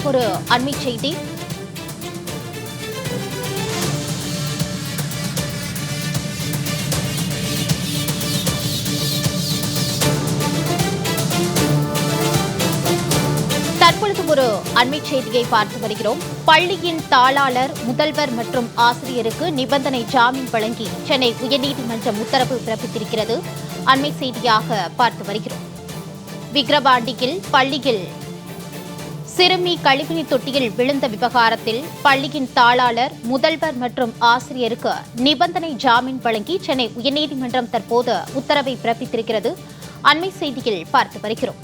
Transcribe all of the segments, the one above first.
ஒரு அண்மை செய்தி. தற்பொழுது ஒரு அண்மை செய்தியை பார்த்து வருகிறோம். பள்ளியின் தாளாளர், முதல்வர் மற்றும் ஆசிரியருக்கு நிபந்தனை ஜாமீன் வழங்கி சென்னை உயர்நீதிமன்றம் உத்தரவு பிறப்பித்திருக்கிறது. அண்மை செய்தியாக பார்த்து வருகிறோம். விக்கிரவாண்டியில் பள்ளியில் சிறுமி கழிவுநீர் தொட்டியில் விழுந்த விவகாரத்தில் பள்ளியின் தாளாளர், முதல்வர் மற்றும் ஆசிரியருக்கு நிபந்தனை ஜாமீன் வழங்கி சென்னை உயர்நீதிமன்றம் தற்போது உத்தரவை பிறப்பித்திருக்கிறது. அண்மை செய்தியில் பார்த்து வருகிறோம்.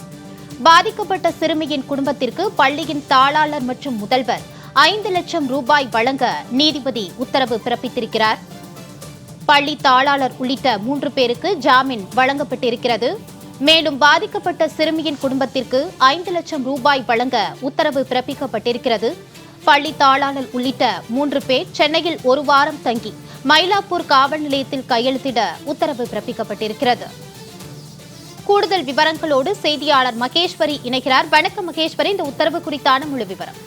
பாதிக்கப்பட்ட சிறுமியின் குடும்பத்திற்கு பள்ளியின் தாளாளர் மற்றும் முதல்வர் 5 லட்சம் ரூபாய் வழங்க நீதிபதி உத்தரவு பிறப்பித்திருக்கிறார். பள்ளி தாளாளர் உள்ளிட்ட 3 பேருக்கு ஜாமீன் வழங்கப்பட்டிருக்கிறது. மேலும் பாதிக்கப்பட்ட சிறுமியின் குடும்பத்திற்கு 5 லட்சம் ரூபாய் வழங்க உத்தரவு பிறப்பிக்கப்பட்டிருக்கிறது. பள்ளி தாளாளர் உள்ளிட்ட 3 பேர் சென்னையில் 1 வாரம் தங்கி மயிலாப்பூர் காவல் நிலையத்தில் கையெழுத்திட உத்தரவு பிறப்பிக்கப்பட்டிருக்கிறது. கூடுதல் விவரங்களோடு செய்தியாளர் மகேஸ்வரி இணைகிறார். வணக்கம் மகேஸ்வரி, இந்த உத்தரவு குறித்தான முழு விவரம்.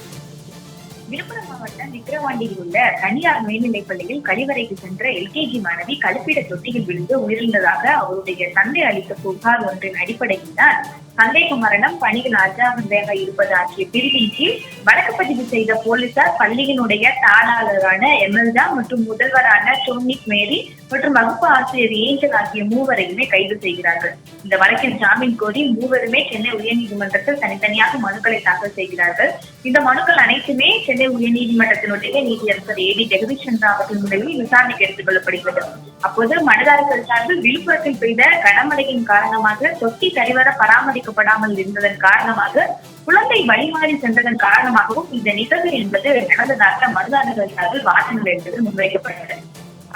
விழுப்புரம் மாவட்டம் விக்கிரவாண்டியில் உள்ள தனியார் மேல்நிலைப் பள்ளியில் கழிவறைக்கு சென்ற எல்கேஜி மாணவி கழிப்பிட தொட்டியில் விழுந்து உயிரிழந்ததாக அவருடைய தந்தை அளித்த புகார் ஒன்றின் அடிப்படையில் தான் சந்தேக மரணம், பணிகள் அஜாக்கிரதையாக இருப்பது ஆகிய பிரிவின் கீழ் வழக்கு பதிவு செய்த போலீசார் பள்ளியினுடைய தாளாளரான எம்எல்டா மற்றும் முதல்வரான டோனிக் மேரி மற்றும் வகுப்பு ஆசிரியர் ஏஞ்சல் ஆகிய 3வரையுமே கைது செய்கிறார்கள். இந்த வழக்கில் ஜாமீன் கோரி 3வருமே சென்னை உயர்நீதிமன்றத்தில் தனித்தனியாக மனுக்களை தாக்கல் செய்கிறார்கள். இந்த மனுக்கள் அனைத்துமே சென்னை உயர்நீதிமன்றத்தினுடைய நீதியரசர் ஏடி ஜெகதீஷ் சந்திரா அவர்கள் முறையில் விசாரணைக்கு எடுத்துக் கொள்ளப்படுகிறது. அப்போது மனுதாரர்கள் சார்பில் விழுப்புரத்தில் பெய்த கனமழையின் காரணமாக தொட்டி சரிவர பராமரிக்கப்படாமல் இருந்ததன் காரணமாக குழந்தை வழிமாறி சென்றதன் காரணமாகவும் இந்த நிகழ்வு என்பது நடந்ததாக மனுதாரர்கள் சார்பில் வாதங்கள் என்பது முன்வைக்கப்பட்டது.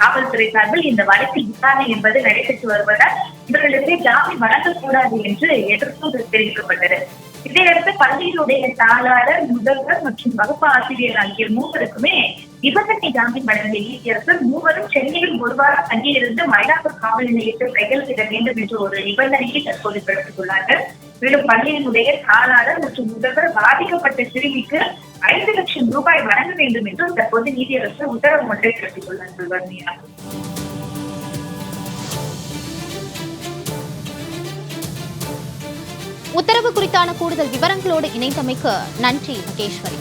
காவல்துறை சார்பில் இந்த வழக்கில் விசாரணை என்பது நடைபெற்று வருவதால் இவர்களுக்கு ஜாமீன் வழங்கக்கூடாது என்று எதிர்ப்பு தெரிவிக்கப்பட்டது. இதையடுத்து பள்ளியினுடைய தாளாளர், முதல்வர் மற்றும் வகுப்பு ஆசிரியர் ஆகிய 3வருக்குமே நிபந்தனை ஜாமீன் வழங்கிய நீதியரசர் 3வரும் சென்னையில் 1 வாரம் தங்கியிருந்து மயிலாப்பூர் காவல் நிலையத்தில் கையெழுத்திட வேண்டும் என்ற ஒரு நிபந்தனையை தற்போது பிறப்பித்துள்ளார்கள். மேலும் பள்ளியினுடைய தாளாளர் மற்றும் முதல்வர் பாதிக்கப்பட்ட சிறுமிக்கு 5 லட்சம் ரூபாய் வழங்க வேண்டும் என்றும் தற்போது நீதியரசர் உத்தரவு ஒன்றை பிறப்பித்துள்ளார்கள். வர்ணியா, உத்தரவு குறித்தான கூடுதல் விவரங்களோடு இணைந்தமைக்கு நன்றி மகேஸ்வரி.